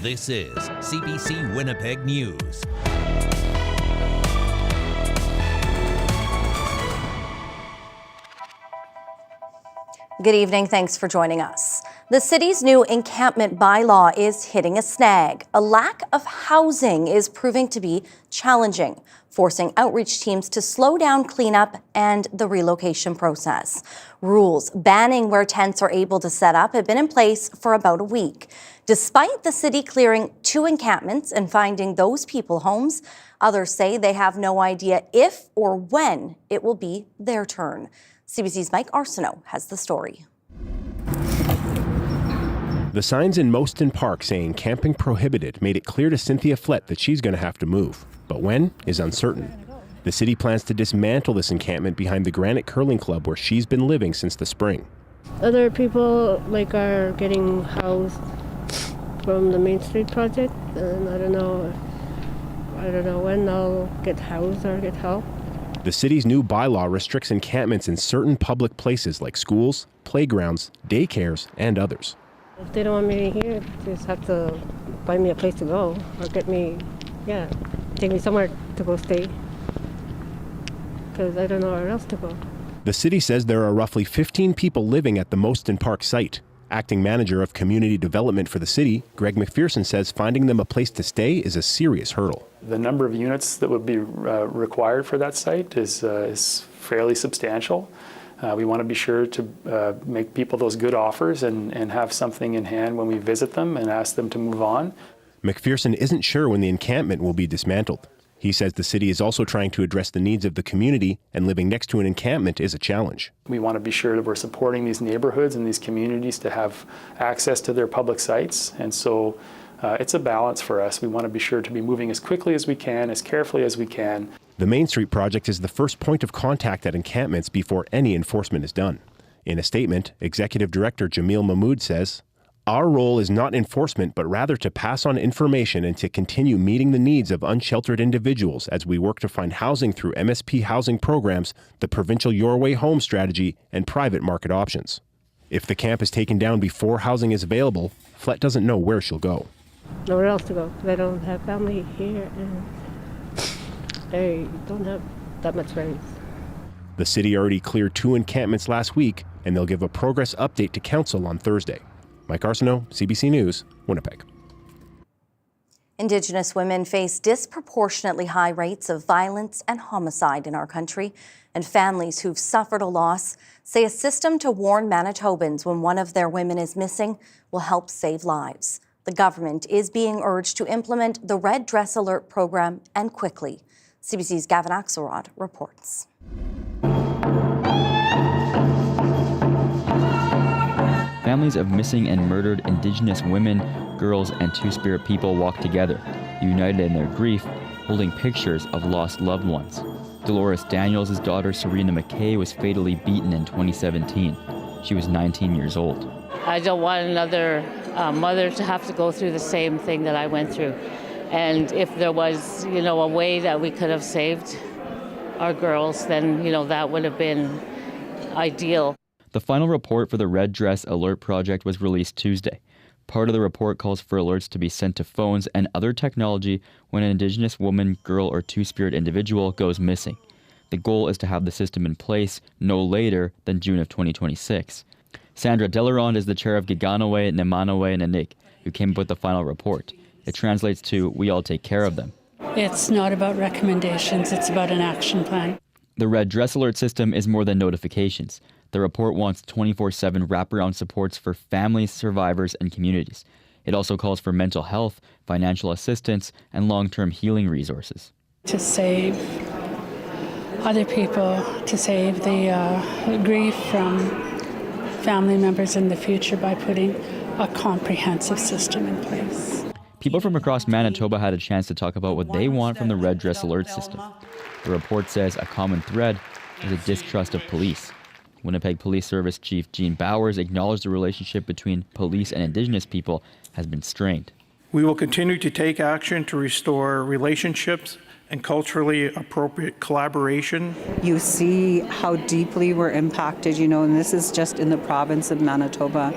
This is CBC Winnipeg News. Good evening. Thanks for joining us. The city's new encampment bylaw is hitting a snag. A lack of housing is proving to be challenging, forcing outreach teams to slow down cleanup and the relocation process. Rules banning where tents are able to set up have been in place for about a week. Despite the city clearing 2 encampments and finding those people homes, others say they have no idea if or when it will be their turn. CBC's Mike Arsenault has the story. The signs in Moston Park saying camping prohibited made it clear to Cynthia Flett that she's going to have to move. But when is uncertain. The city plans to dismantle this encampment behind the Granite Curling Club where she's been living since the spring. Other people are getting housed from the Main Street project, and I don't know when they'll get housed or get help. The city's new bylaw restricts encampments in certain public places like schools, playgrounds, daycares, and others. If they don't want me here, they just have to find me a place to go or take me somewhere to go stay, because I don't know where else to go. The city says there are roughly 15 people living at the Moston Park site. Acting manager of community development for the city, Greg McPherson, says finding them a place to stay is a serious hurdle. The number of units that would be required for that site is fairly substantial. We want to be sure to make people those good offers and have something in hand when we visit them and ask them to move on. McPherson isn't sure when the encampment will be dismantled. He says the city is also trying to address the needs of the community, and living next to an encampment is a challenge. We want to be sure that we're supporting these neighborhoods and these communities to have access to their public sites, and so it's a balance for us. We want to be sure to be moving as quickly as we can, as carefully as we can. The Main Street project is the first point of contact at encampments before any enforcement is done. In a statement, Executive Director Jamil Mahmood says, "Our role is not enforcement, but rather to pass on information and to continue meeting the needs of unsheltered individuals as we work to find housing through MSP housing programs, the provincial Your Way Home strategy, and private market options." If the camp is taken down before housing is available, Flett doesn't know where she'll go. Nowhere else to go. They don't have family here, and they don't have that much friends. The city already cleared 2 encampments last week, and they'll give a progress update to council on Thursday. Mike Arsenault, CBC News, Winnipeg. Indigenous women face disproportionately high rates of violence and homicide in our country, and families who've suffered a loss say a system to warn Manitobans when one of their women is missing will help save lives. The government is being urged to implement the Red Dress Alert program, and quickly. CBC's Gavin Axelrod reports. Families of missing and murdered Indigenous women, girls, and Two-Spirit people walk together, united in their grief, holding pictures of lost loved ones. Dolores Daniels' daughter Serena McKay was fatally beaten in 2017. She was 19 years old. I don't want another mother to have to go through the same thing that I went through. And if there was, a way that we could have saved our girls, then, that would have been ideal. The final report for the Red Dress Alert project was released Tuesday. Part of the report calls for alerts to be sent to phones and other technology when an Indigenous woman, girl, or Two-Spirit individual goes missing. The goal is to have the system in place no later than June of 2026. Sandra Delarond is the chair of Giganaway, Nemanawe, and Nanik, who came up with the final report. It translates to, "We all take care of them." It's not about recommendations, it's about an action plan. The Red Dress Alert system is more than notifications. The report wants 24/7 wraparound supports for families, survivors, and communities. It also calls for mental health, financial assistance, and long-term healing resources. To save other people, to save the grief from family members in the future by putting a comprehensive system in place. People from across Manitoba had a chance to talk about what they want from the Red Dress Alert system. The report says a common thread is a distrust of police. Winnipeg Police Service Chief Gene Bowers acknowledged the relationship between police and Indigenous people has been strained. We will continue to take action to restore relationships and culturally appropriate collaboration. You see how deeply we're impacted, and this is just in the province of Manitoba.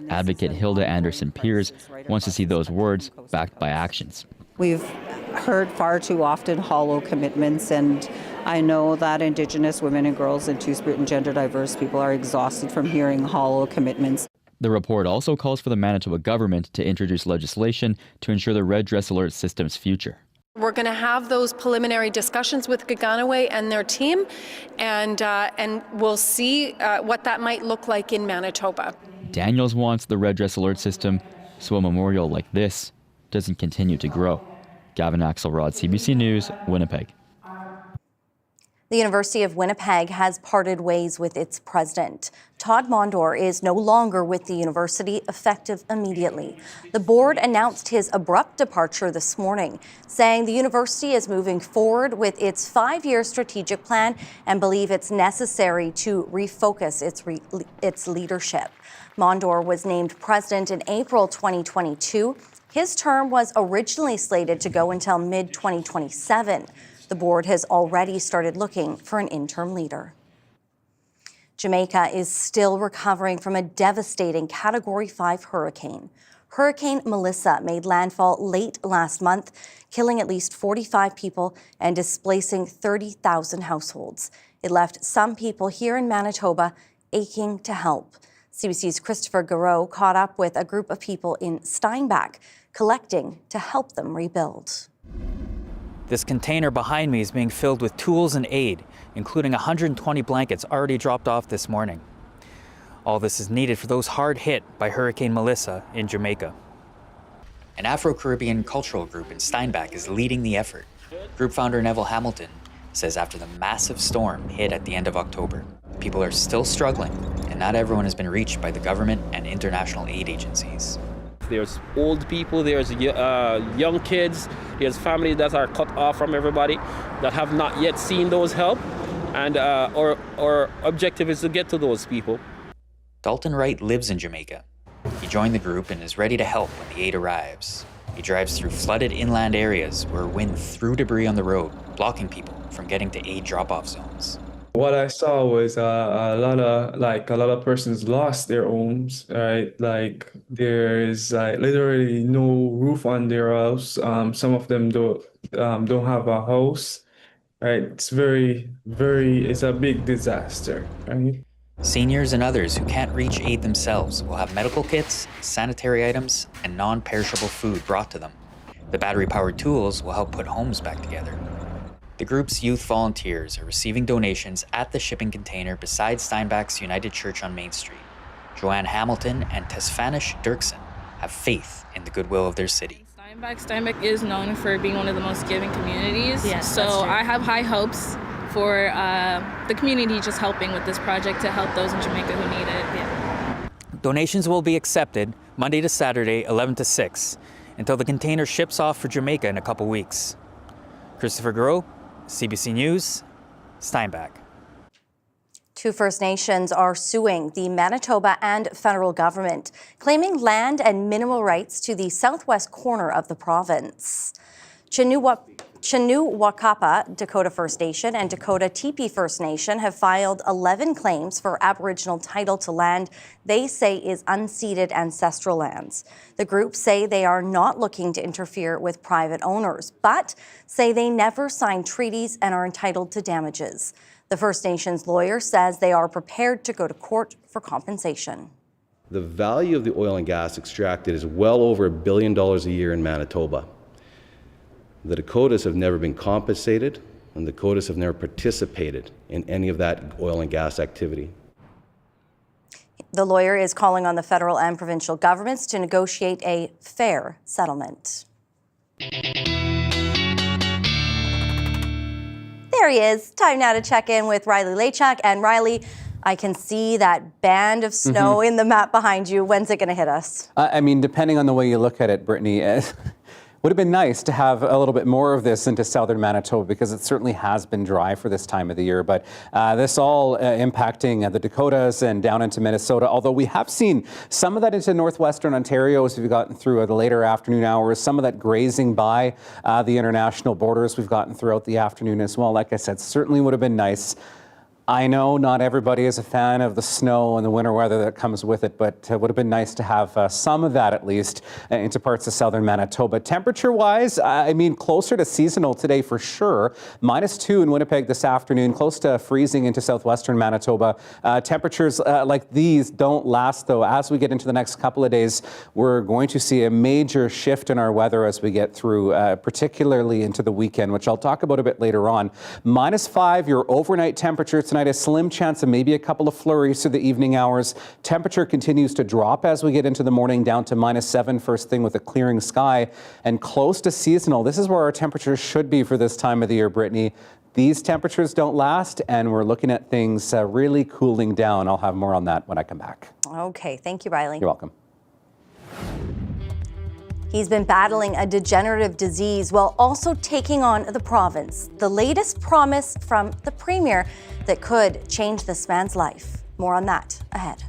Advocate Hilda Anderson-Piers wants to see those words backed by actions. We've heard far too often hollow commitments, and I know that Indigenous women and girls and Two-Spirit and gender diverse people are exhausted from hearing hollow commitments. The report also calls for the Manitoba government to introduce legislation to ensure the red dress alert system's future. We're going to have those preliminary discussions with Gaganaway and their team, and we'll see what that might look like in Manitoba. Daniels wants the red dress alert system so a memorial like this doesn't continue to grow. Gavin Axelrod, CBC News, Winnipeg. The University of Winnipeg has parted ways with its president. Todd Mondor is no longer with the university, effective immediately. The board announced his abrupt departure this morning, saying the university is moving forward with its 5-year strategic plan and believe it's necessary to refocus its leadership. Mondor was named president in April 2022. His term was originally slated to go until mid-2027. The board has already started looking for an interim leader. Jamaica is still recovering from a devastating Category 5 hurricane. Hurricane Melissa made landfall late last month, killing at least 45 people and displacing 30,000 households. It left some people here in Manitoba aching to help. CBC's Christopher Garreau caught up with a group of people in Steinbach, collecting to help them rebuild. This container behind me is being filled with tools and aid, including 120 blankets already dropped off this morning. All this is needed for those hard hit by Hurricane Melissa in Jamaica. An Afro-Caribbean cultural group in Steinbach is leading the effort. Group founder Neville Hamilton says after the massive storm hit at the end of October, people are still struggling, and not everyone has been reached by the government and international aid agencies. There's old people, there's young kids, there's families that are cut off from everybody that have not yet seen those help, and our objective is to get to those people. Dalton Wright lives in Jamaica. He joined the group and is ready to help when the aid arrives. He drives through flooded inland areas where wind threw debris on the road, blocking people from getting to aid drop-off zones. What I saw was a lot of persons lost their homes, right? Like there's literally no roof on their house. Some of them don't have a house, right? It's it's a big disaster, right? Seniors and others who can't reach aid themselves will have medical kits, sanitary items, and non-perishable food brought to them. The battery-powered tools will help put homes back together. The group's youth volunteers are receiving donations at the shipping container beside Steinbach's United Church on Main Street. Joanne Hamilton and Tesfanish Dirksen have faith in the goodwill of their city. Steinbach is known for being one of the most giving communities. Yes, so I have high hopes for the community just helping with this project to help those in Jamaica who need it. Yeah. Donations will be accepted Monday to Saturday, 11 to 6, until the container ships off for Jamaica in a couple weeks. Christopher Garreau, CBC News, Steinbach. 2 First Nations are suing the Manitoba and federal government, claiming land and mineral rights to the southwest corner of the province. Chinoo-Wakapa Dakota First Nation and Dakota Teepee First Nation have filed 11 claims for Aboriginal title to land they say is unceded ancestral lands. The groups say they are not looking to interfere with private owners, but say they never signed treaties and are entitled to damages. The First Nations lawyer says they are prepared to go to court for compensation. The value of the oil and gas extracted is well over $1 billion a year in Manitoba. The Dakotas have never been compensated, and the Dakotas have never participated in any of that oil and gas activity. The lawyer is calling on the federal and provincial governments to negotiate a fair settlement. There he is. Time now to check in with Riley Lachak. And Riley, I can see that band of snow in the map behind you. When's it going to hit us? I mean, depending on the way you look at it, Brittany, would have been nice to have a little bit more of this into southern Manitoba, because it certainly has been dry for this time of the year. But this all impacting the Dakotas and down into Minnesota, although we have seen some of that into northwestern Ontario as we've gotten through the later afternoon hours, some of that grazing by the international borders we've gotten throughout the afternoon as well. Like I said, certainly would have been nice. I know not everybody is a fan of the snow and the winter weather that comes with it, but it would have been nice to have some of that at least into parts of southern Manitoba. Temperature-wise, I mean, closer to seasonal today for sure. -2 in Winnipeg this afternoon, close to freezing into southwestern Manitoba. Temperatures like these don't last, though. As we get into the next couple of days, we're going to see a major shift in our weather as we get through, particularly into the weekend, which I'll talk about a bit later on. -5, your overnight temperature tonight, a slim chance of maybe a couple of flurries through the evening hours. Temperature continues to drop as we get into the morning, down to -7 first thing with a clearing sky, and close to seasonal. This is where our temperatures should be for this time of the year, Brittany. These temperatures don't last, and we're looking at things really cooling down. I'll have more on that when I come back. Okay, thank you, Riley. You're welcome. He's been battling a degenerative disease while also taking on the province. The latest promise from the Premier that could change this man's life. More on that ahead.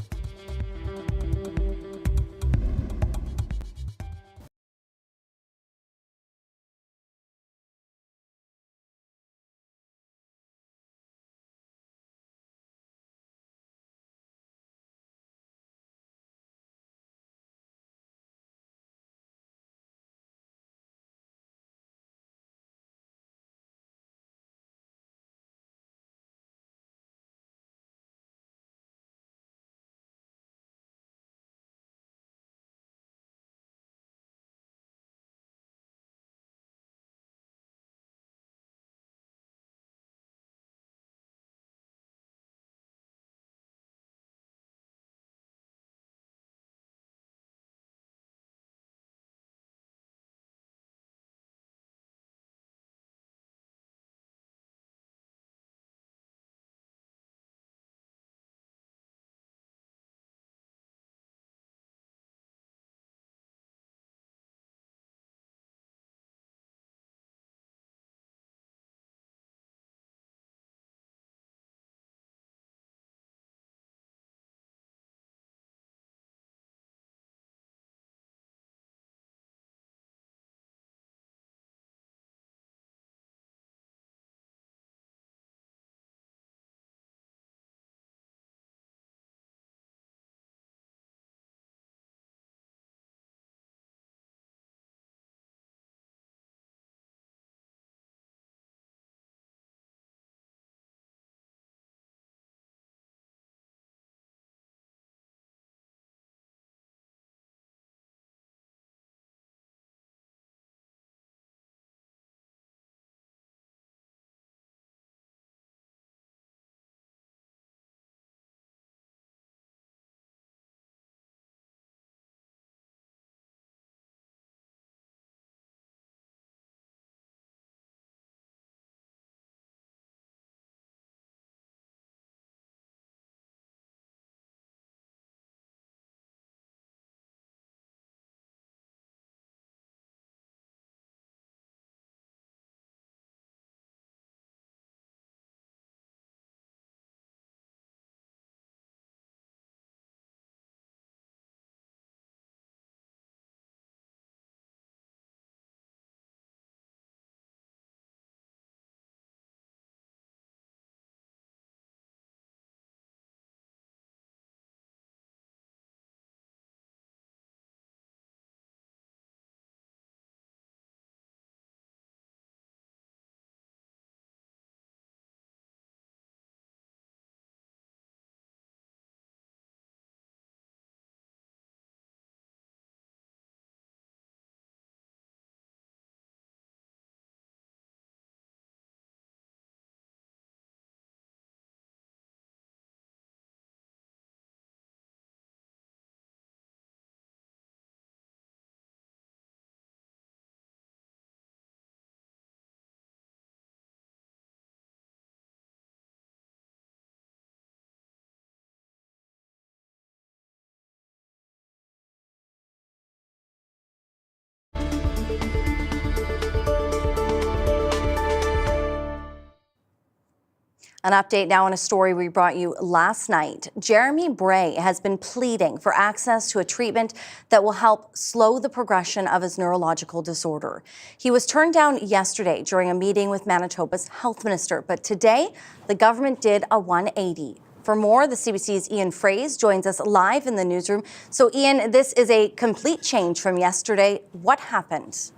An update now on a story we brought you last night. Jeremy Bray has been pleading for access to a treatment that will help slow the progression of his neurological disorder. He was turned down yesterday during a meeting with Manitoba's health minister, but today the government did a 180. For more, the CBC's Ian Fraze joins us live in the newsroom. So Ian, this is a complete change from yesterday. What happened?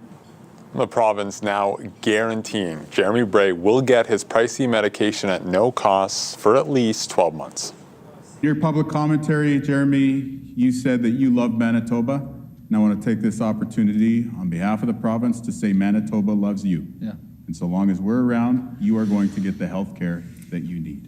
The province now guaranteeing Jeremy Bray will get his pricey medication at no cost for at least 12 months. Your public commentary, Jeremy, you said that you love Manitoba. And I want to take this opportunity on behalf of the province to say Manitoba loves you. Yeah. And so long as we're around, you are going to get the health care that you need.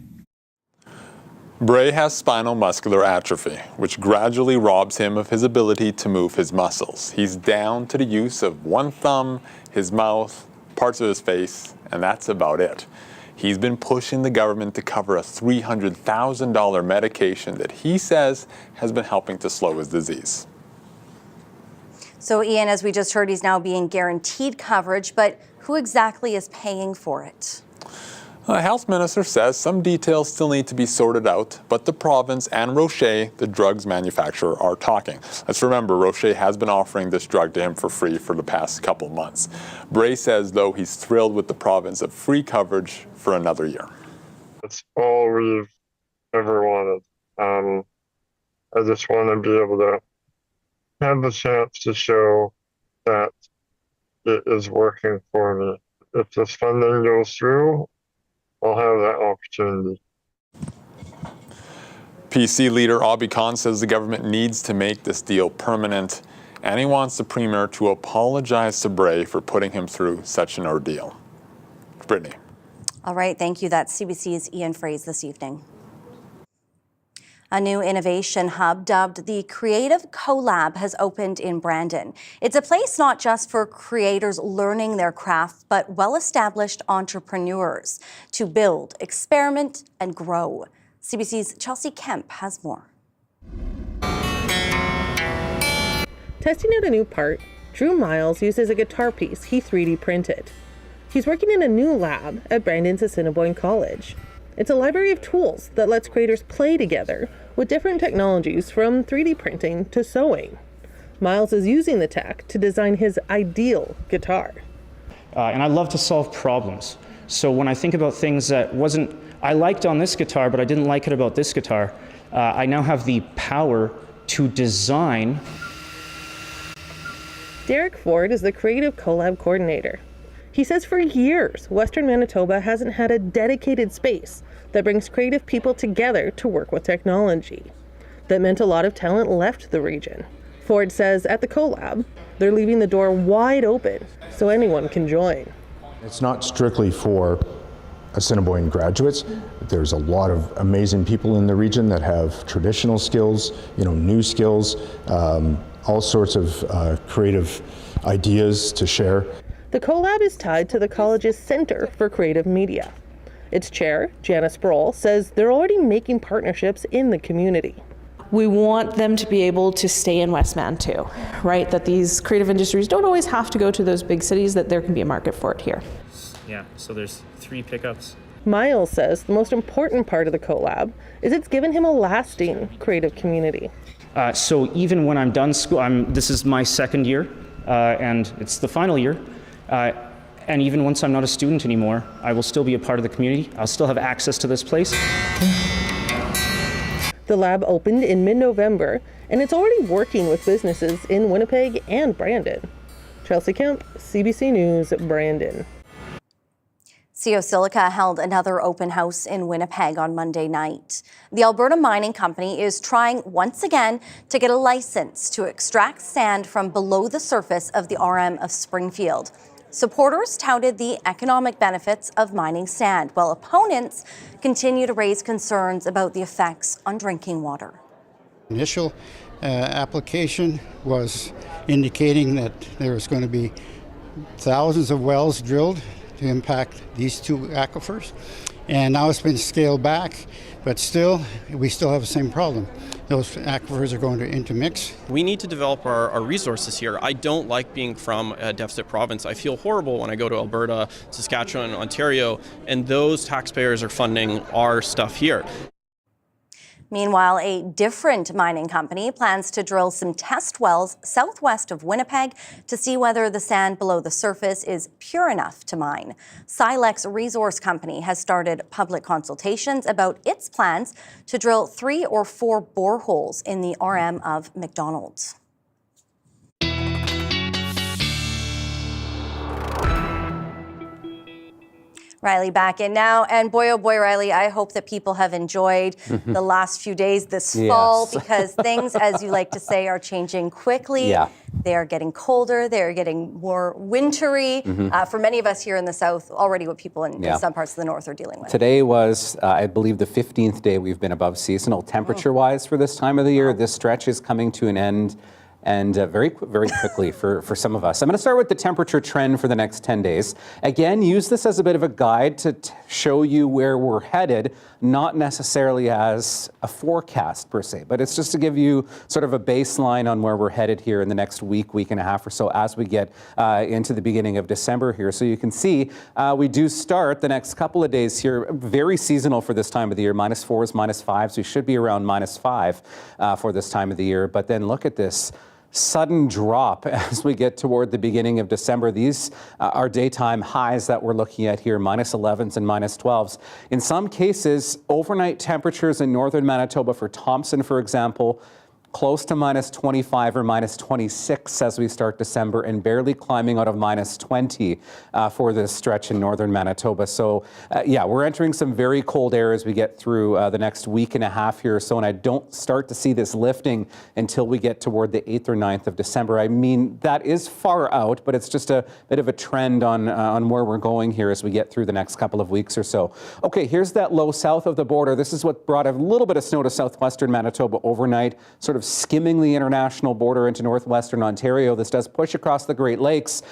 Bray has spinal muscular atrophy, which gradually robs him of his ability to move his muscles. He's down to the use of one thumb, his mouth, parts of his face, and that's about it. He's been pushing the government to cover a $300,000 medication that he says has been helping to slow his disease. So Ian, as we just heard, he's now being guaranteed coverage, but who exactly is paying for it? The health minister says some details still need to be sorted out, but the province and Roche, the drugs manufacturer, are talking. Let's remember, Roche has been offering this drug to him for free for the past couple months. Bray says, though, he's thrilled with the province of free coverage for another year. It's all we've ever wanted. I just want to be able to have the chance to show that it is working for me. If this funding goes through, I'll have that opportunity. PC leader Abhi Khan says the government needs to make this deal permanent, and he wants the Premier to apologize to Bray for putting him through such an ordeal. Brittany. All right, thank you. That's CBC's Ian Fraze this evening. A new innovation hub dubbed the Creative CoLab has opened in Brandon. It's a place not just for creators learning their craft, but well-established entrepreneurs to build, experiment, and grow. CBC's Chelsea Kemp has more. Testing out a new part, Drew Miles uses a guitar piece he 3D printed. He's working in a new lab at Brandon's Assiniboine College. It's a library of tools that lets creators play together with different technologies from 3D printing to sewing. Miles is using the tech to design his ideal guitar. And I love to solve problems. So when I think about things that I liked on this guitar, but I didn't like it about this guitar, I now have the power to design. Derek Ford is the Creative CoLab coordinator. He says for years, Western Manitoba hasn't had a dedicated space that brings creative people together to work with technology. That meant a lot of talent left the region. Ford says at the CoLab, they're leaving the door wide open so anyone can join. It's not strictly for Assiniboine graduates. There's a lot of amazing people in the region that have traditional skills, new skills, all sorts of creative ideas to share. The CoLab is tied to the college's Center for Creative Media. Its chair, Janice Sproul, says they're already making partnerships in the community. We want them to be able to stay in Westman too, right? That these creative industries don't always have to go to those big cities, that there can be a market for it here. Yeah, so there's 3 pickups. Miles says the most important part of the CoLab is it's given him a lasting creative community. So even when I'm done school, this is my second year, and it's the final year. And even once I'm not a student anymore, I will still be a part of the community. I'll still have access to this place. The lab opened in mid-November, and it's already working with businesses in Winnipeg and Brandon. Chelsea Kemp, CBC News, Brandon. CO Silica held another open house in Winnipeg on Monday night. The Alberta Mining Company is trying once again to get a license to extract sand from below the surface of the RM of Springfield. Supporters touted the economic benefits of mining sand, while opponents continue to raise concerns about the effects on drinking water. Initial application was indicating that there was going to be thousands of wells drilled to impact these 2 aquifers, And now it's been scaled back, but still, we still have the same problem. Those aquifers are going to intermix. We need to develop our resources here. I don't like being from a deficit province. I feel horrible when I go to Alberta, Saskatchewan, Ontario, and those taxpayers are funding our stuff here. Meanwhile, a different mining company plans to drill some test wells southwest of Winnipeg to see whether the sand below the surface is pure enough to mine. Silex Resource Company has started public consultations about its plans to drill 3 or 4 boreholes in the RM of McDonald's. Riley back in now. And boy, oh boy, Riley, I hope that people have enjoyed the last few days this fall, because things, as you like to say, are changing quickly. Yeah. They are getting colder. They're getting more wintry. For many of us here in the south, already what people in some parts of the north are dealing with. Today was, I believe, the 15th day we've been above seasonal temperature-wise for this time of the year. This stretch is coming to an end, and very quickly for some of us. I'm going to start with the temperature trend for the next 10 days. Again, use this as a bit of a guide to show you where we're headed, not necessarily as a forecast per se, but it's just to give you sort of a baseline on where we're headed here in the next week, week and a half or so as we get into the beginning of December here. So you can see we do start the next couple of days here, very seasonal for this time of the year, -4s, -5s. We should be around -5 for this time of the year. But then look at this sudden drop as we get toward the beginning of December. These are daytime highs that we're looking at here, -11s and -12s. In some cases, overnight temperatures in northern Manitoba for Thompson, for example, close to -25 or -26 as we start December, and barely climbing out of -20 for this stretch in northern Manitoba. So yeah, we're entering some very cold air as we get through the next week and a half here or so, and I don't start to see this lifting until we get toward the 8th or 9th of December. I mean, that is far out, but it's just a bit of a trend on where we're going here as we get through the next couple of weeks or so. Okay, here's that low south of the border. This is what brought a little bit of snow to southwestern Manitoba overnight, sort of skimming the international border into northwestern Ontario. This does push across the Great Lakes,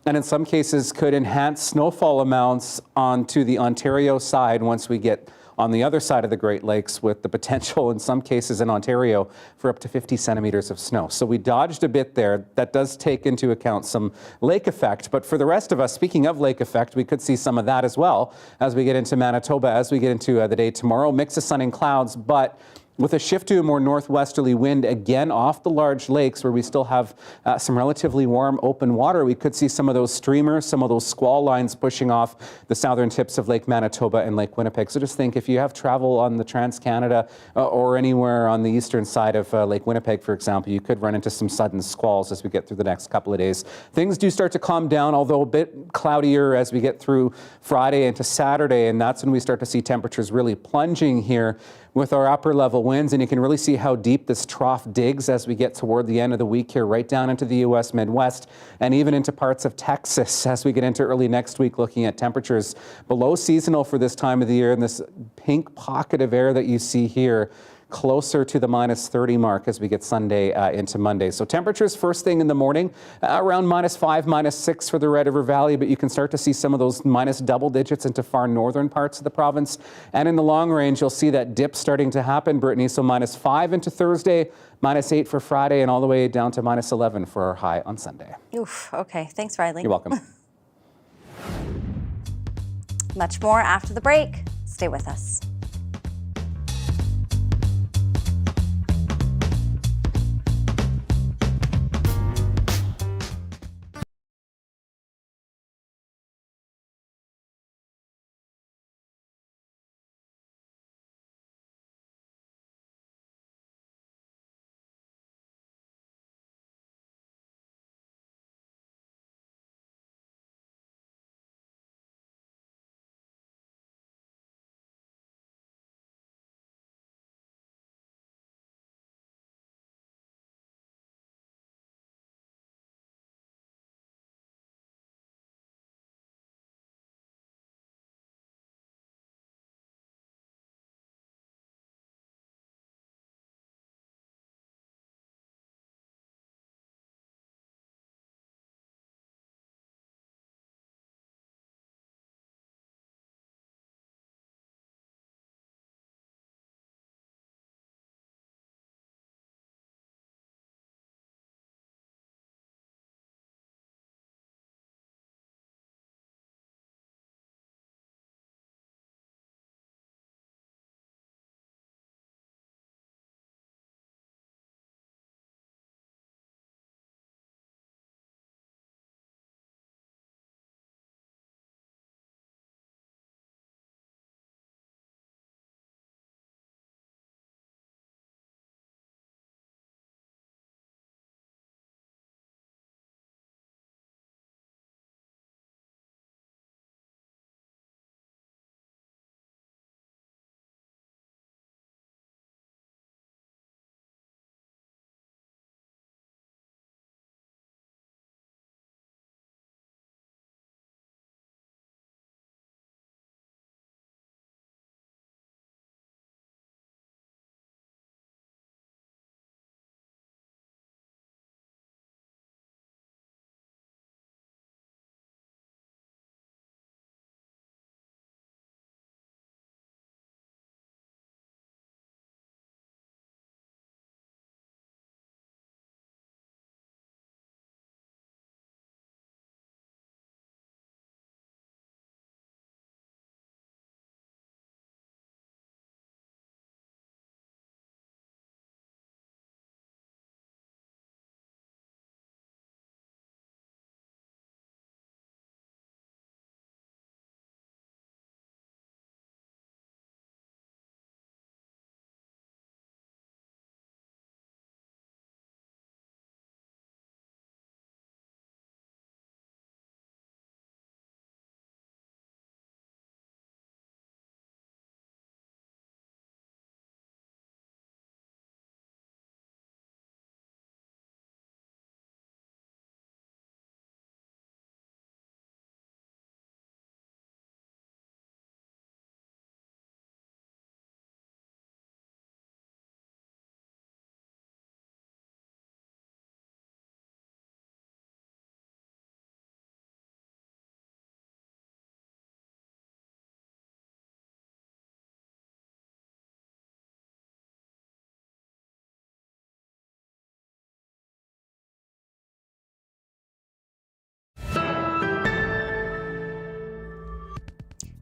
and in some cases could enhance snowfall amounts onto the Ontario side once we get on the other side of the Great Lakes, with the potential in some cases in Ontario for up to 50 centimeters of snow. So we dodged a bit there. That does take into account some lake effect. But for the rest of us, speaking of lake effect, we could see some of that as well as we get into Manitoba, as we get into the day tomorrow. Mix of sun and clouds, but with a shift to a more northwesterly wind, again off the large lakes where we still have some relatively warm open water, we could see some of those streamers, some of those squall lines pushing off the southern tips of Lake Manitoba and Lake Winnipeg. So just think, if you have travel on the Trans-Canada or anywhere on the eastern side of Lake Winnipeg, for example, you could run into some sudden squalls as we get through the next couple of days. Things do start to calm down, although a bit cloudier as we get through Friday into Saturday, and that's when we start to see temperatures really plunging here with our upper level winds, and you can really see how deep this trough digs as we get toward the end of the week here, right down into the U.S. Midwest and even into parts of Texas as we get into early next week, looking at temperatures below seasonal for this time of the year. And this pink pocket of air that you see here, closer to the -30 mark as we get Sunday into Monday. So temperatures first thing in the morning, around -5, -6 for the Red River Valley, but you can start to see some of those minus double digits into far northern parts of the province. And in the long range, you'll see that dip starting to happen, Brittany. So -5 into Thursday, -8 for Friday, and all the way down to -11 for our high on Sunday. Oof, okay. Thanks, Riley. You're welcome. Much more after the break. Stay with us.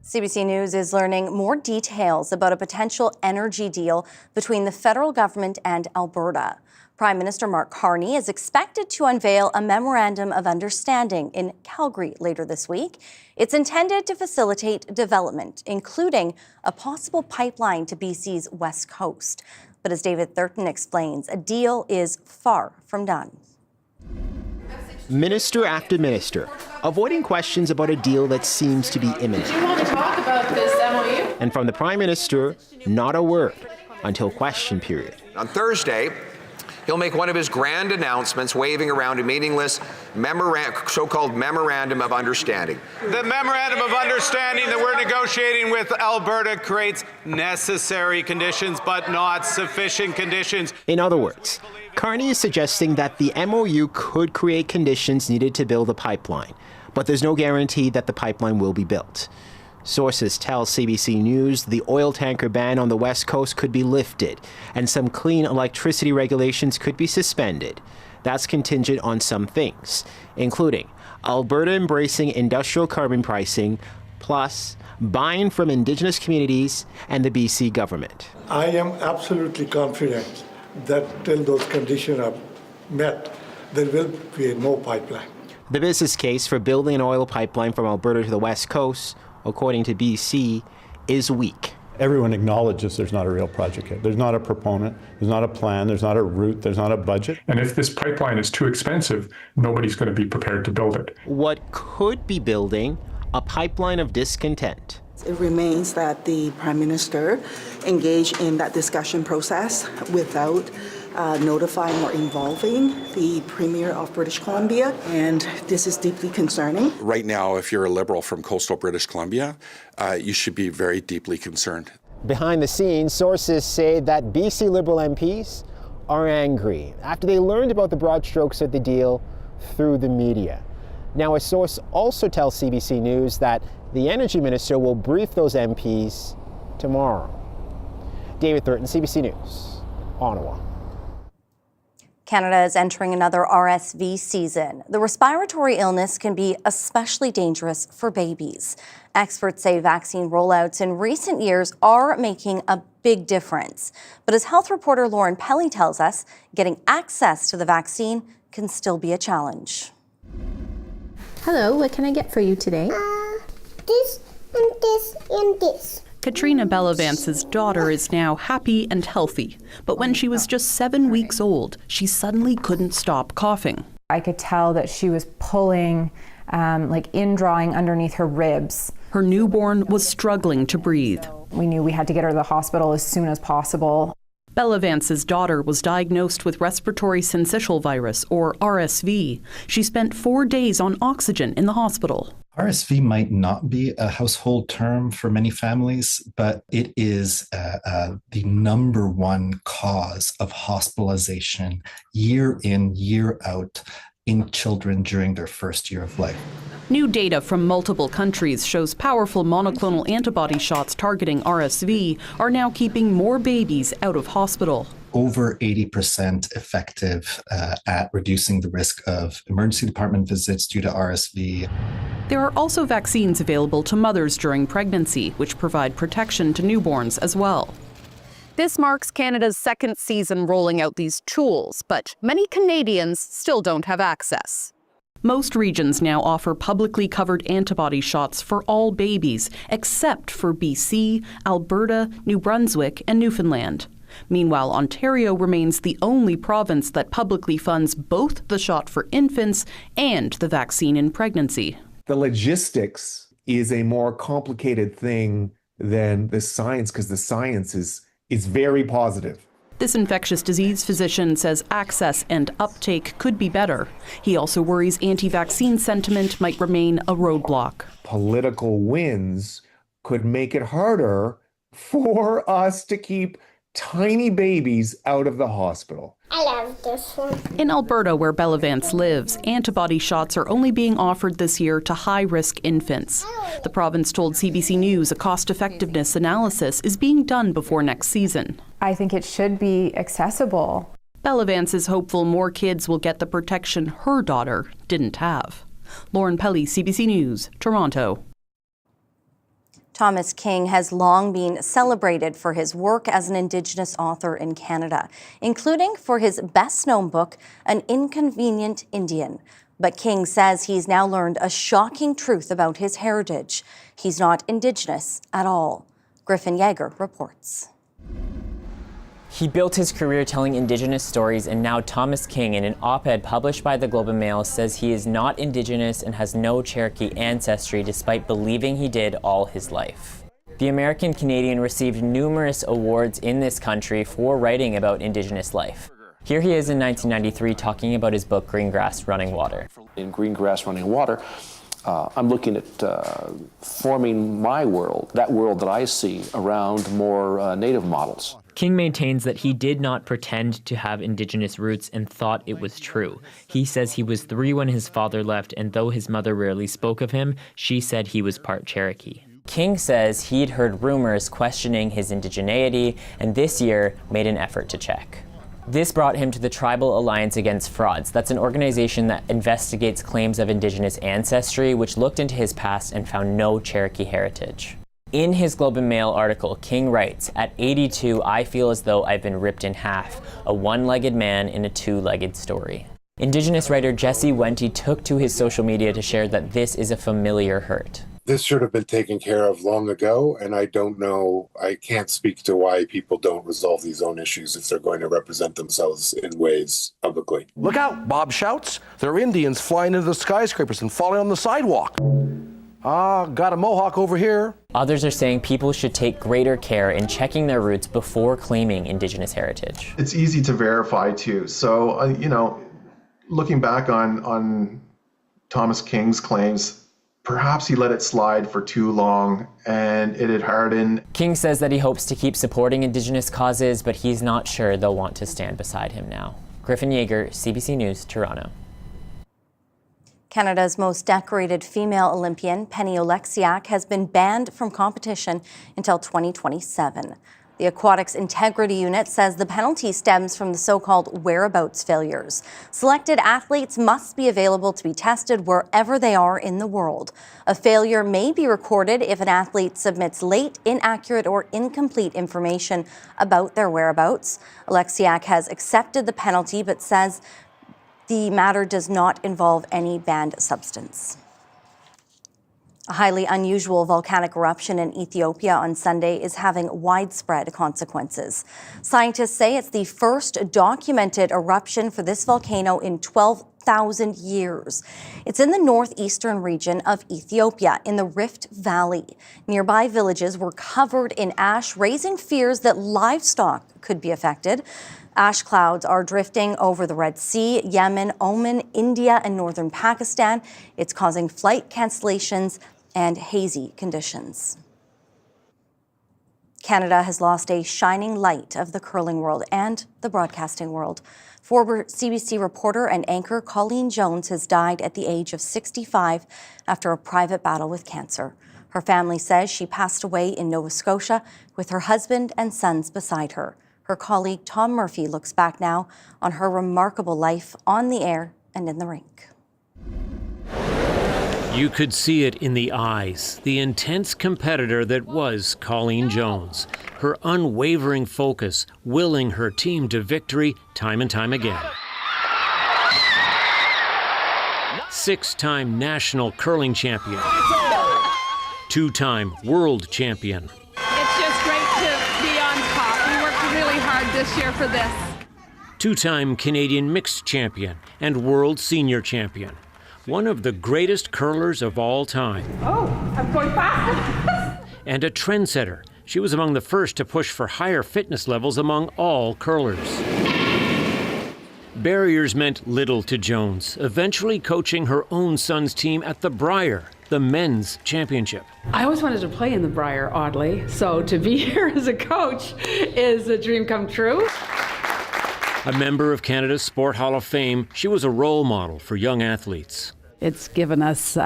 CBC News is learning more details about a potential energy deal between the federal government and Alberta. Prime Minister Mark Carney is expected to unveil a memorandum of understanding in Calgary later this week. It's intended to facilitate development, including a possible pipeline to BC's west coast. But as David Thurton explains, a deal is far from done. Minister after minister, avoiding questions about a deal that seems to be imminent. Do you want to talk about this MOU? And from the Prime Minister, not a word until question period. On Thursday, he'll make one of his grand announcements, waving around a meaningless so-called Memorandum of Understanding. The Memorandum of Understanding that we're negotiating with Alberta creates necessary conditions, but not sufficient conditions. In other words, Carney is suggesting that the MOU could create conditions needed to build a pipeline, but there's no guarantee that the pipeline will be built. Sources tell CBC News the oil tanker ban on the West Coast could be lifted, and some clean electricity regulations could be suspended. That's contingent on some things, including Alberta embracing industrial carbon pricing, plus buying from Indigenous communities and the BC government. I am absolutely confident that till those conditions are met, there will be no pipeline. The business case for building an oil pipeline from Alberta to the West Coast, according to BC, is weak. Everyone acknowledges there's not a real project yet. There's not a proponent, there's not a plan, there's not a route, there's not a budget. And if this pipeline is too expensive, nobody's going to be prepared to build it. What could be building a pipeline of discontent? It remains that the Prime Minister engage in that discussion process without notifying or involving the Premier of British Columbia, and this is deeply concerning. Right now, if you're a Liberal from coastal British Columbia, you should be very deeply concerned. Behind the scenes, sources say that BC Liberal MPs are angry after they learned about the broad strokes of the deal through the media. Now, a source also tells CBC News that the Energy Minister will brief those MPs tomorrow. David Thurton, CBC News, Ottawa. Canada is entering another RSV season. The respiratory illness can be especially dangerous for babies. Experts say vaccine rollouts in recent years are making a big difference. But as health reporter Lauren Pelly tells us, getting access to the vaccine can still be a challenge. Hello, what can I get for you today? This and this and this. Katrina Bellevance's daughter is now happy and healthy, but when she was just 7 weeks old, she suddenly couldn't stop coughing. I could tell that she was pulling, indrawing underneath her ribs. Her newborn was struggling to breathe. We knew we had to get her to the hospital as soon as possible. Bellevance's daughter was diagnosed with respiratory syncytial virus, or RSV. She spent 4 days on oxygen in the hospital. RSV might not be a household term for many families, but it is the number one cause of hospitalization year in, year out in children during their first year of life. New data from multiple countries shows powerful monoclonal antibody shots targeting RSV are now keeping more babies out of hospital. Over 80% effective at reducing the risk of emergency department visits due to RSV. There are also vaccines available to mothers during pregnancy, which provide protection to newborns as well. This marks Canada's second season rolling out these tools, but many Canadians still don't have access. Most regions now offer publicly covered antibody shots for all babies, except for BC, Alberta, New Brunswick, and Newfoundland. Meanwhile, Ontario remains the only province that publicly funds both the shot for infants and the vaccine in pregnancy. The logistics is a more complicated thing than the science, because the science is very positive. This infectious disease physician says access and uptake could be better. He also worries anti-vaccine sentiment might remain a roadblock. Political wins could make it harder for us to keep tiny babies out of the hospital. I love this one. In Alberta, where Bellavance lives, antibody shots are only being offered this year to high-risk infants. The province told CBC News a cost-effectiveness analysis is being done before next season. I think it should be accessible. Bellavance is hopeful more kids will get the protection her daughter didn't have. Lauren Pelly, CBC News, Toronto. Thomas King has long been celebrated for his work as an Indigenous author in Canada, including for his best-known book, An Inconvenient Indian. But King says he's now learned a shocking truth about his heritage. He's not Indigenous at all. Griffin Yeager reports. He built his career telling Indigenous stories, and now Thomas King, in an op-ed published by the Globe and Mail, says he is not Indigenous and has no Cherokee ancestry, despite believing he did all his life. The American Canadian received numerous awards in this country for writing about Indigenous life. Here he is in 1993 talking about his book, Green Grass, Running Water. In Green Grass, Running Water, I'm looking at forming my world, that world that I see around more native models. King maintains that he did not pretend to have Indigenous roots and thought it was true. He says he was 3 when his father left, and though his mother rarely spoke of him, she said he was part Cherokee. King says he'd heard rumors questioning his indigeneity, and this year made an effort to check. This brought him to the Tribal Alliance Against Frauds. That's an organization that investigates claims of Indigenous ancestry, which looked into his past and found no Cherokee heritage. In his Globe and Mail article, King writes, "At 82, I feel as though I've been ripped in half, a one-legged man in a two-legged story." Indigenous writer Jesse Wente took to his social media to share that this is a familiar hurt. This should have been taken care of long ago, and I don't know, I can't speak to why people don't resolve these own issues if they're going to represent themselves in ways publicly. Look out, Bob shouts. There are Indians flying into the skyscrapers and falling on the sidewalk. Got a Mohawk over here. Others are saying people should take greater care in checking their roots before claiming Indigenous heritage. It's easy to verify too. So, looking back on Thomas King's claims, perhaps he let it slide for too long and it had hardened. King says that he hopes to keep supporting Indigenous causes, but he's not sure they'll want to stand beside him now. Griffin Yeager, CBC News, Toronto. Canada's most decorated female Olympian, Penny Oleksiak, has been banned from competition until 2027. The Aquatics Integrity Unit says the penalty stems from the so-called whereabouts failures. Selected athletes must be available to be tested wherever they are in the world. A failure may be recorded if an athlete submits late, inaccurate, or incomplete information about their whereabouts. Oleksiak has accepted the penalty but says the matter does not involve any banned substance. A highly unusual volcanic eruption in Ethiopia on Sunday is having widespread consequences. Scientists say it's the first documented eruption for this volcano in 12,000 years. It's in the northeastern region of Ethiopia, in the Rift Valley. Nearby villages were covered in ash, raising fears that livestock could be affected. Ash clouds are drifting over the Red Sea, Yemen, Oman, India, and northern Pakistan. It's causing flight cancellations and hazy conditions. Canada has lost a shining light of the curling world and the broadcasting world. Former CBC reporter and anchor Colleen Jones has died at the age of 65 after a private battle with cancer. Her family says she passed away in Nova Scotia with her husband and sons beside her. Her colleague Tom Murphy looks back now on her remarkable life on the air and in the rink. You could see it in the eyes, the intense competitor that was Colleen Jones. Her unwavering focus, willing her team to victory time and time again. 6-time national curling champion. 2-time world champion. It's just great to be on top. We worked really hard this year for this. 2-time Canadian mixed champion and world senior champion. One of the greatest curlers of all time. Oh, I'm going fast. And a trendsetter. She was among the first to push for higher fitness levels among all curlers. Barriers meant little to Jones, eventually coaching her own son's team at the Brier, the men's championship. I always wanted to play in the Brier, oddly, so to be here as a coach is a dream come true. A member of Canada's Sport Hall of Fame, she was a role model for young athletes. It's given us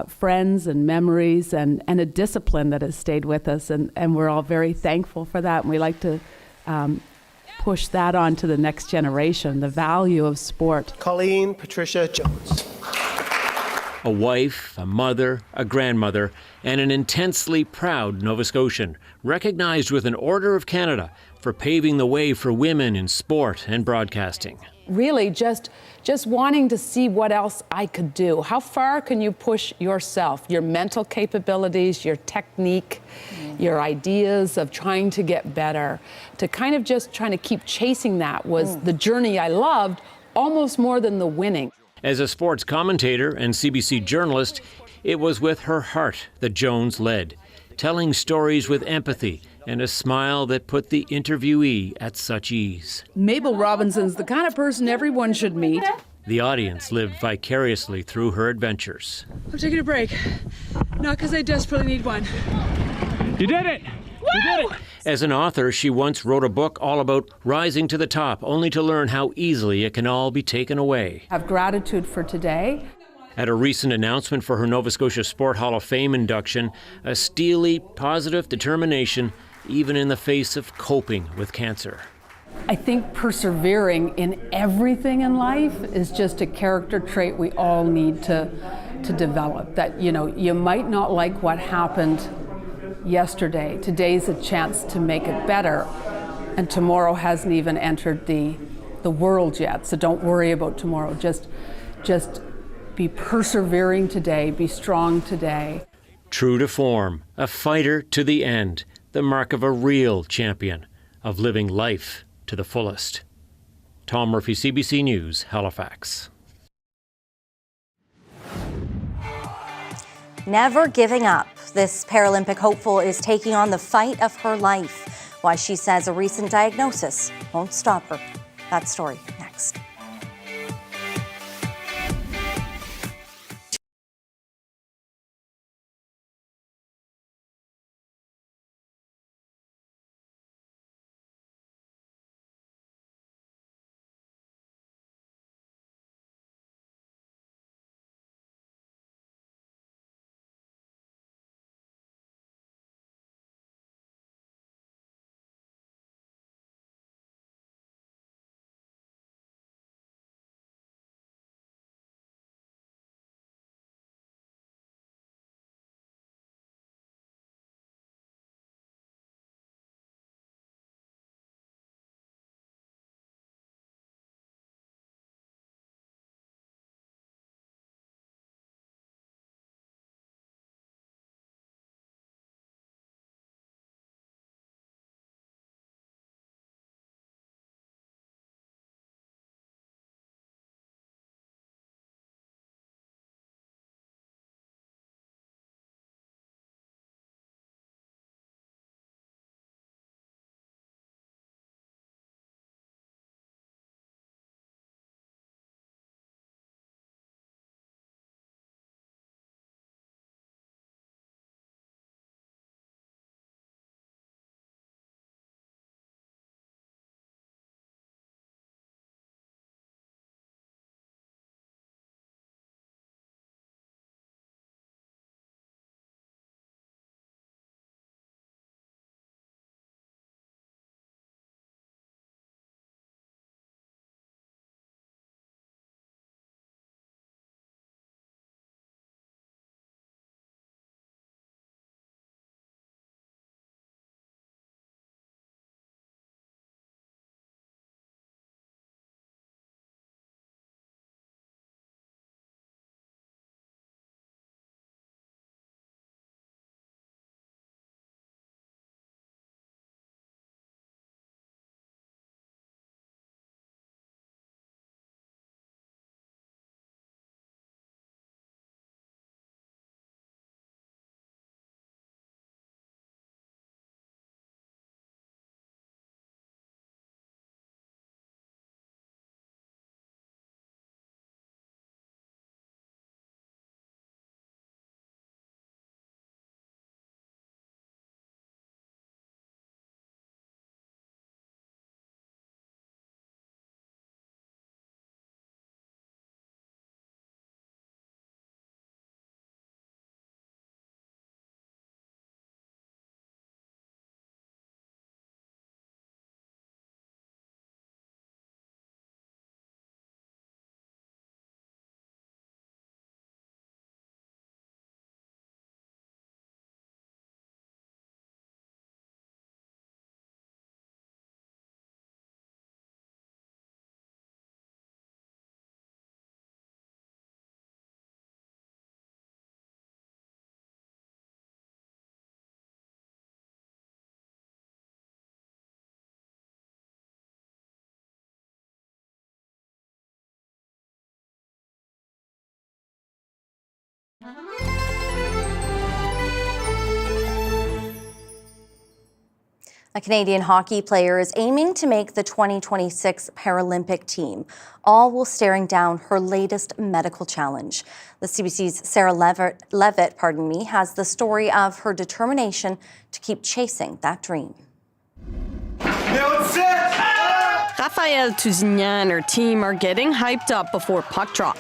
friends and memories and a discipline that has stayed with us, and we're all very thankful for that, and we like to push that on to the next generation, the value of sport. Colleen Patricia Jones. A wife, a mother, a grandmother, and an intensely proud Nova Scotian, recognized with an Order of Canada for paving the way for women in sport and broadcasting. Really just wanting to see what else I could do. How far can you push yourself, your mental capabilities, your technique, your ideas of trying to get better? To kind of just trying to keep chasing that was the journey I loved almost more than the winning. As a sports commentator and CBC journalist, it was with her heart that Jones led, telling stories with empathy and a smile that put the interviewee at such ease. Mabel Robinson's the kind of person everyone should meet. The audience lived vicariously through her adventures. I'm taking a break, not because I desperately need one. You did it! You did it! As an author, she once wrote a book all about rising to the top, only to learn how easily it can all be taken away. Have gratitude for today. At a recent announcement for her Nova Scotia Sport Hall of Fame induction, a steely, positive determination even in the face of coping with cancer. I think persevering in everything in life is just a character trait we all need to develop. That, you might not like what happened yesterday. Today's a chance to make it better, and tomorrow hasn't even entered the world yet, so don't worry about tomorrow. Just be persevering today, be strong today. True to form, a fighter to the end, the mark of a real champion, of living life to the fullest. Tom Murphy, CBC News, Halifax. Never giving up. This Paralympic hopeful is taking on the fight of her life. Why she says a recent diagnosis won't stop her. That story next. A Canadian hockey player is aiming to make the 2026 Paralympic team, all while staring down her latest medical challenge. The CBC's Sarah Levitt, has the story of her determination to keep chasing that dream. Raphaëlle Tousignan and her team are getting hyped up before puck drop.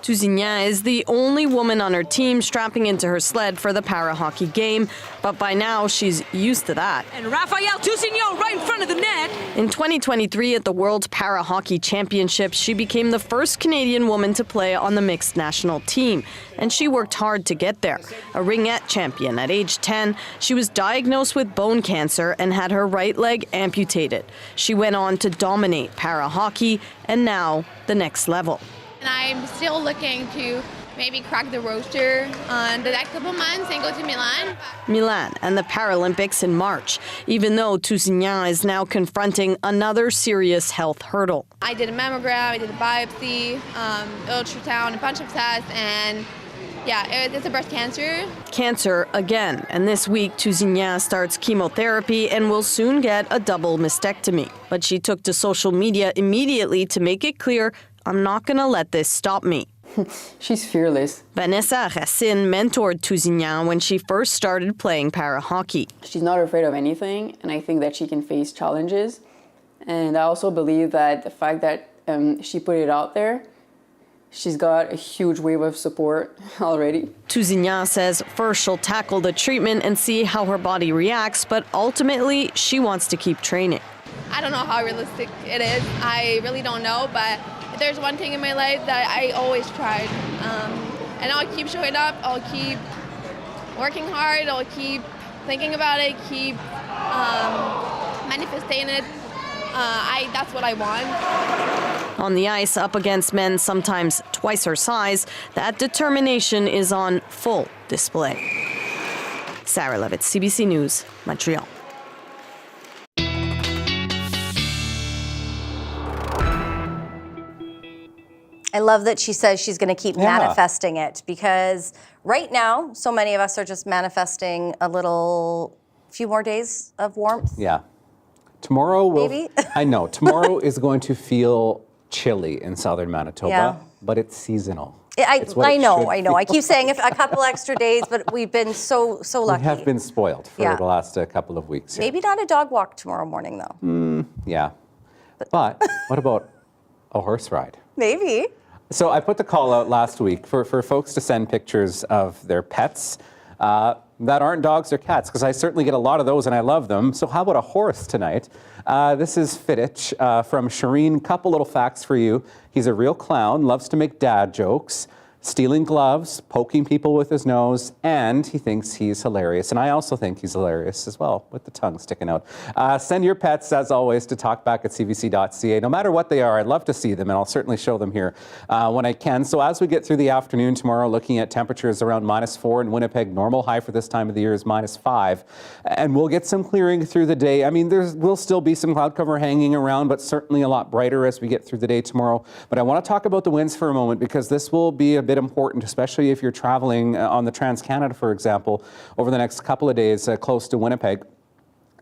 Tousignan is the only woman on her team strapping into her sled for the para-hockey game, but by now she's used to that. And Raphaëlle Tousignan right in front of the net. In 2023 at the World Para-Hockey Championships, she became the first Canadian woman to play on the mixed national team, and she worked hard to get there. A ringette champion at age 10, she was diagnosed with bone cancer and had her right leg amputated. She went on to dominate para-hockey, and now the next level. And I'm still looking to maybe crack the roster on the next couple months and go to Milan and the Paralympics in March, even though Tousignan is now confronting another serious health hurdle. I did a mammogram, I did a biopsy, ultrasound, a bunch of tests, and yeah, it's a breast cancer. Cancer again, and this week Tousignan starts chemotherapy and will soon get a double mastectomy. But she took to social media immediately to make it clear, I'm not going to let this stop me. She's fearless. Vanessa Racine mentored Tousignan when she first started playing para-hockey. She's not afraid of anything, and I think that she can face challenges. And I also believe that the fact that she put it out there, she's got a huge wave of support already. Tousignan says first she'll tackle the treatment and see how her body reacts, but ultimately she wants to keep training. I don't know how realistic it is. I really don't know, but there's one thing in my life that I always tried. And I'll keep showing up, I'll keep working hard, I'll keep thinking about it, keep manifesting it. That's what I want. On the ice, up against men sometimes twice her size, that determination is on full display. Sarah Levitt, CBC News, Montreal. I love that she says she's going to keep manifesting it, because right now, so many of us are just manifesting a few more days of warmth. Yeah. Tomorrow will, maybe? I know, tomorrow is going to feel chilly in southern Manitoba, but it's seasonal. I know. I keep saying a couple extra days, but we've been so lucky. We have been spoiled for the last couple of weeks. Here. Maybe not a dog walk tomorrow morning, though. Yeah. But what about a horse ride? Maybe. So I put the call out last week for folks to send pictures of their pets that aren't dogs or cats, because I certainly get a lot of those and I love them. So how about a horse tonight? This is Fittich from Shireen. Couple little facts for you. He's a real clown, loves to make dad jokes, stealing gloves, poking people with his nose, and he thinks he's hilarious. And I also think he's hilarious as well, with the tongue sticking out. Send your pets, as always, to talkback@cbc.ca. No matter what they are, I'd love to see them, and I'll certainly show them here when I can. So as we get through the afternoon tomorrow, looking at temperatures around -4 in Winnipeg, normal high for this time of the year is -5. And we'll get some clearing through the day. I mean, there will still be some cloud cover hanging around, but certainly a lot brighter as we get through the day tomorrow. But I want to talk about the winds for a moment, because this will be a bit important, especially if you're traveling on the Trans-Canada, for example, over the next couple of days close to Winnipeg.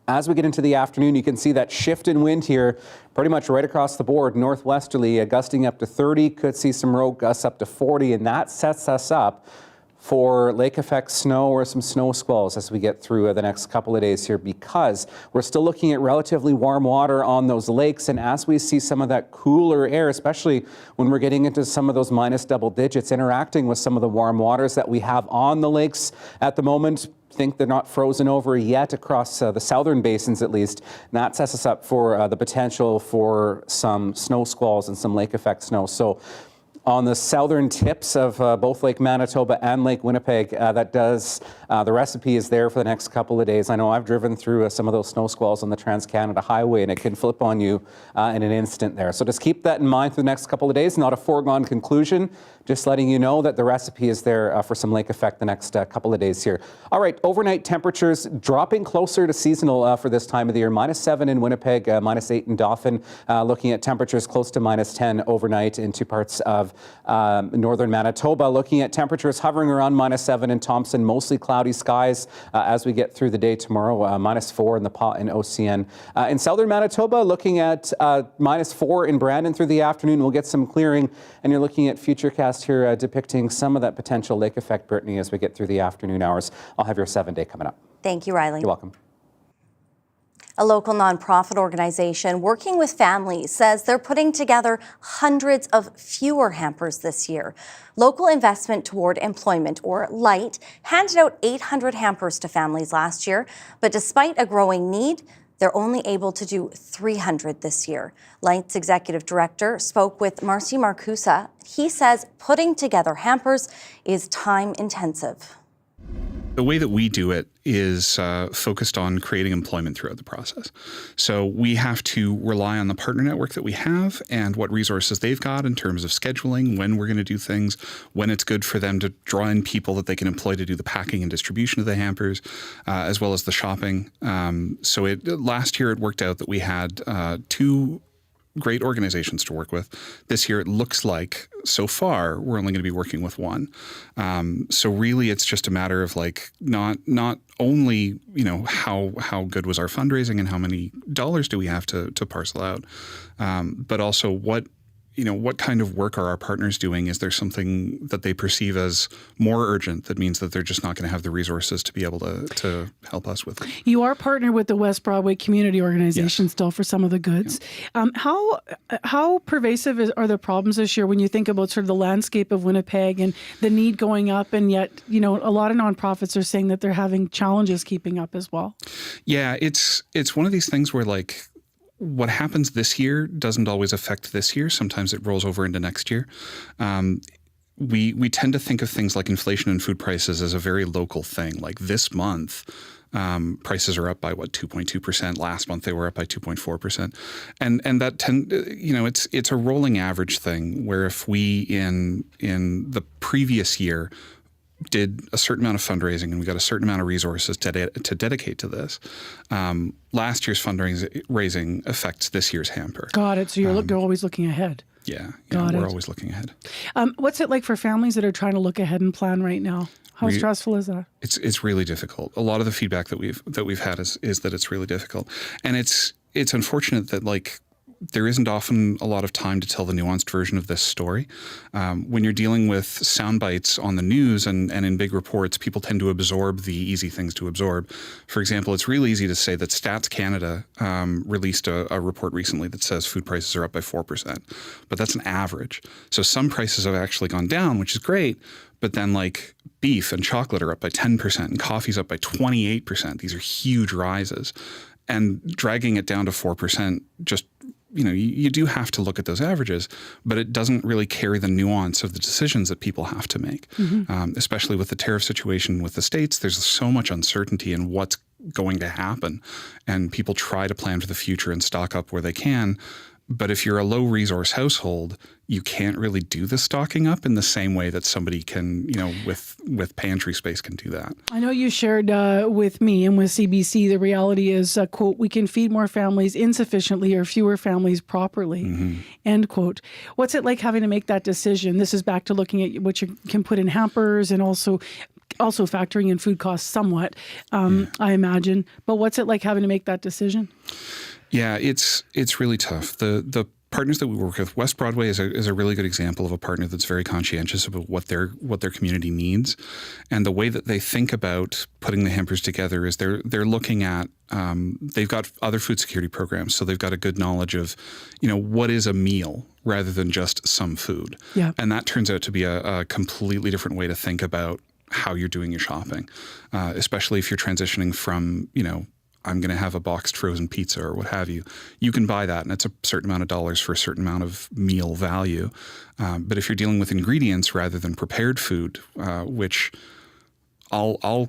As we get into the afternoon, you can see that shift in wind here pretty much right across the board, northwesterly, gusting up to 30, could see some rogue gusts up to 40, and that sets us up for lake effect snow or some snow squalls as we get through the next couple of days here, because we're still looking at relatively warm water on those lakes. And as we see some of that cooler air, especially when we're getting into some of those minus double digits, interacting with some of the warm waters that we have on the lakes at the moment, think they're not frozen over yet across the southern basins at least. And that sets us up for the potential for some snow squalls and some lake effect snow. So on the southern tips of both Lake Manitoba and Lake Winnipeg, the recipe is there for the next couple of days. I know I've driven through some of those snow squalls on the Trans-Canada Highway, and it can flip on you in an instant there. So just keep that in mind for the next couple of days. Not a foregone conclusion, just letting you know that the recipe is there for some lake effect the next couple of days here. All right, overnight temperatures dropping closer to seasonal for this time of the year. -7 in Winnipeg, -8 in Dauphin. Looking at temperatures close to -10 overnight in two parts of northern Manitoba, looking at temperatures hovering around -7 in Thompson, mostly cloudy skies as we get through the day tomorrow, -4 in the Pas and OCN. In southern Manitoba, looking at -4 in Brandon through the afternoon. We'll get some clearing, and you're looking at Futurecast here depicting some of that potential lake effect, Brittany, as we get through the afternoon hours. I'll have your 7-day coming up. Thank you, Riley. You're welcome. A local nonprofit organization working with families says they're putting together hundreds of fewer hampers this year. Local Investment Toward Employment, or LIGHT, handed out 800 hampers to families last year, but despite a growing need, they're only able to do 300 this year. LIGHT's executive director spoke with Marcy Marcusa. He says putting together hampers is time intensive. The way that we do it is focused on creating employment throughout the process. So we have to rely on the partner network that we have and what resources they've got in terms of scheduling, when we're going to do things, when it's good for them to draw in people that they can employ to do the packing and distribution of the hampers, as well as the shopping. Last year it worked out that we had 2 great organizations to work with. This year, it looks like so far we're only going to be working with 1. So really, it's just a matter of not only how good was our fundraising and how many dollars do we have to parcel out, but also what kind of work are our partners doing? Is there something that they perceive as more urgent that means that they're just not going to have the resources to be able to help us with it? You are partnered with the West Broadway Community Organization still for some of the goods. Yeah. How pervasive are the problems this year when you think about sort of the landscape of Winnipeg and the need going up, and yet, a lot of nonprofits are saying that they're having challenges keeping up as well? Yeah, it's one of these things where what happens this year doesn't always affect this year. Sometimes it rolls over into next year. We tend to think of things like inflation and food prices as a very local thing. Like this month, prices are up by 2.2%. Last month they were up by 2.4%, and that it's a rolling average thing. Where if we in the previous year did a certain amount of fundraising and we got a certain amount of resources to dedicate to this, last year's fundraising affects this year's hamper. Got it. So you're always looking ahead. Yeah, we're always looking ahead. What's it like for families that are trying to look ahead and plan right now? How stressful is that? It's really difficult. A lot of the feedback that we've had is that it's really difficult, and it's unfortunate that there isn't often a lot of time to tell the nuanced version of this story. When you're dealing with sound bites on the news and in big reports, people tend to absorb the easy things to absorb. For example, it's really easy to say that Stats Canada released a report recently that says food prices are up by 4%, but that's an average. So some prices have actually gone down, which is great, but then beef and chocolate are up by 10% and coffee's up by 28%. These are huge rises. And dragging it down to 4% just you do have to look at those averages, but it doesn't really carry the nuance of the decisions that people have to make. Mm-hmm. Especially with the tariff situation with the states, there's so much uncertainty in what's going to happen, and people try to plan for the future and stock up where they can. But if you're a low resource household, you can't really do the stocking up in the same way that somebody can, with pantry space can do that. I know you shared with me and with CBC, the reality is, quote, we can feed more families insufficiently or fewer families properly, end quote. What's it like having to make that decision? This is back to looking at what you can put in hampers and also factoring in food costs somewhat, I imagine. But what's it like having to make that decision? Yeah, it's really tough. The partners that we work with, West Broadway is a really good example of a partner that's very conscientious about what their community needs, and the way that they think about putting the hampers together is they're looking at they've got other food security programs, so they've got a good knowledge of what is a meal rather than just some food. Yeah. And that turns out to be a completely different way to think about how you're doing your shopping, especially if you're transitioning from I'm going to have a boxed frozen pizza or what have you. You can buy that, and it's a certain amount of dollars for a certain amount of meal value. But if you're dealing with ingredients rather than prepared food, which I'll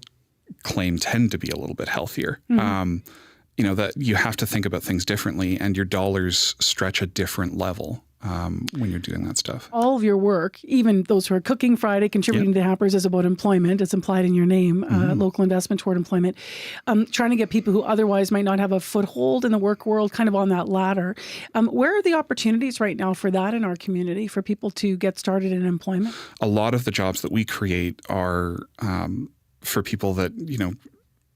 claim tend to be a little bit healthier, that you have to think about things differently, and your dollars stretch a different level. when you're doing that stuff. All of your work, even those who are cooking Friday, contributing to hampers, is about employment. It's implied in your name, local investment toward employment. Trying to get people who otherwise might not have a foothold in the work world kind of on that ladder. Where are the opportunities right now for that in our community, for people to get started in employment? A lot of the jobs that we create are for people that,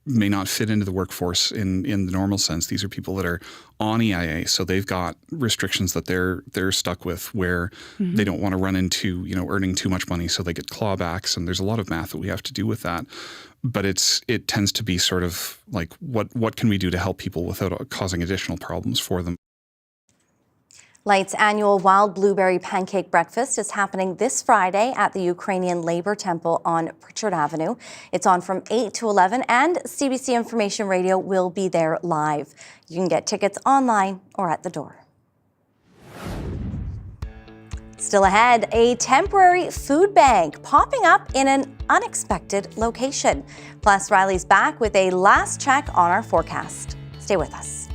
may not fit into the workforce in the normal sense. These are people that are on EIA, so they've got restrictions that they're stuck with where they don't want to run into, earning too much money, so they get clawbacks, and there's a lot of math that we have to do with that. But it tends to be sort of like, what can we do to help people without causing additional problems for them? Light's annual Wild Blueberry Pancake Breakfast is happening this Friday at the Ukrainian Labor Temple on Pritchard Avenue. It's on from 8 to 11, and CBC Information Radio will be there live. You can get tickets online or at the door. Still ahead, a temporary food bank popping up in an unexpected location. Plus, Riley's back with a last check on our forecast. Stay with us.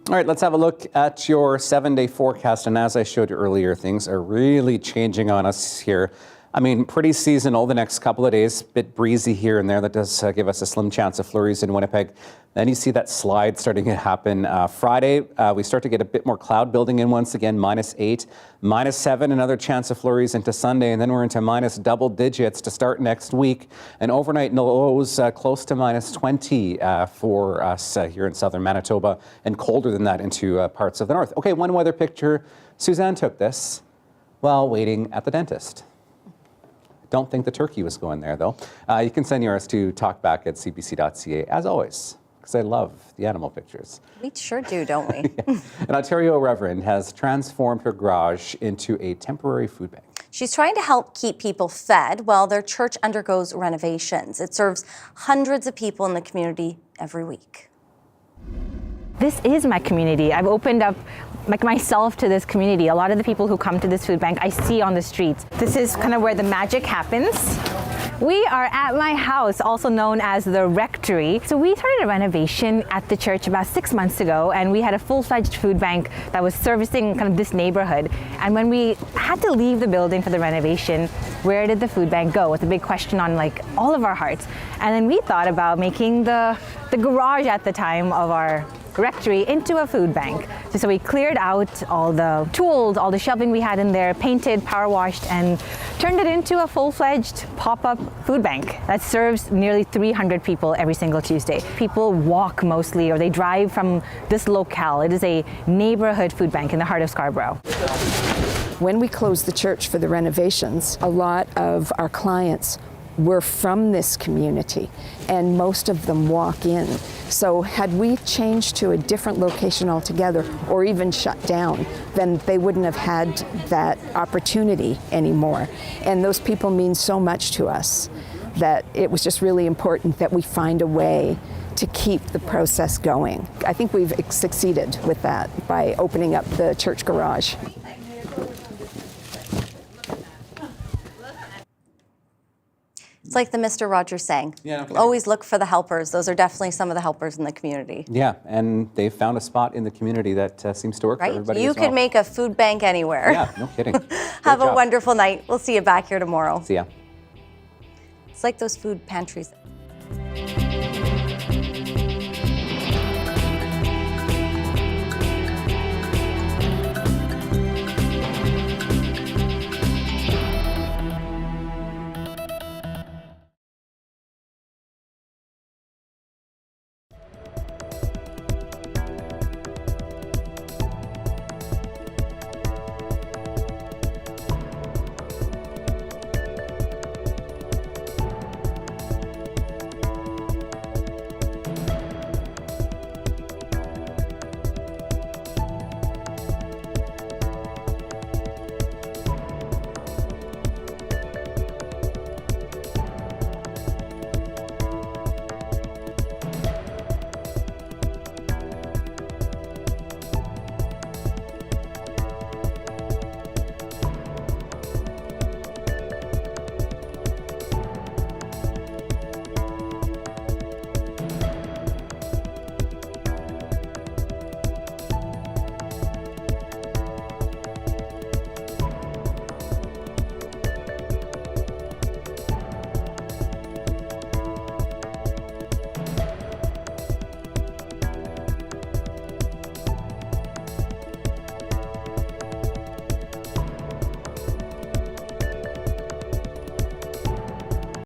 All right, let's have a look at your 7-day forecast. And as I showed you earlier, things are really changing on us here. I mean, pretty seasonal the next couple of days, bit breezy here and there. That does give us a slim chance of flurries in Winnipeg. Then you see that slide starting to happen. Friday, we start to get a bit more cloud building in once again, -8, -7, another chance of flurries into Sunday. And then we're into minus double digits to start next week. And overnight lows close to -20 for us here in southern Manitoba, and colder than that into parts of the north. Okay, one weather picture. Suzanne took this while waiting at the dentist. Don't think the turkey was going there, though. You can send yours to talkback@cbc.ca, as always, because I love the animal pictures. We sure do, don't we? Yeah. An Ontario reverend has transformed her garage into a temporary food bank. She's trying to help keep people fed while their church undergoes renovations. It serves hundreds of people in the community every week. This is my community. I've opened up myself to this community. A lot of the people who come to this food bank I see on the streets. This is kind of where the magic happens. We are at my house, also known as the rectory. So we started a renovation at the church about 6 months ago, and we had a full-fledged food bank that was servicing kind of this neighborhood. And when we had to leave the building for the renovation, where did the food bank go? It's a big question on all of our hearts. And then we thought about making the garage at the time of our rectory into a food bank. So we cleared out all the tools, all the shelving we had in there, painted, power washed, and turned it into a full-fledged pop-up food bank that serves nearly 300 people every single Tuesday. People walk mostly, or they drive from this locale. It is a neighborhood food bank in the heart of Scarborough. When we closed the church for the renovations, a lot of our clients were from this community, and most of them walk in. So had we changed to a different location altogether, or even shut down, then they wouldn't have had that opportunity anymore. And those people mean so much to us that it was just really important that we find a way to keep the process going. I think we've succeeded with that by opening up the church garage. It's like the Mr. Rogers saying. Yeah, okay. Always look for the helpers. Those are definitely some of the helpers in the community. Yeah, and they've found a spot in the community that seems to work for everybody. You as well. could make a food bank anywhere. Yeah, no kidding. Have a wonderful night. We'll see you back here tomorrow. See ya. It's like those food pantries.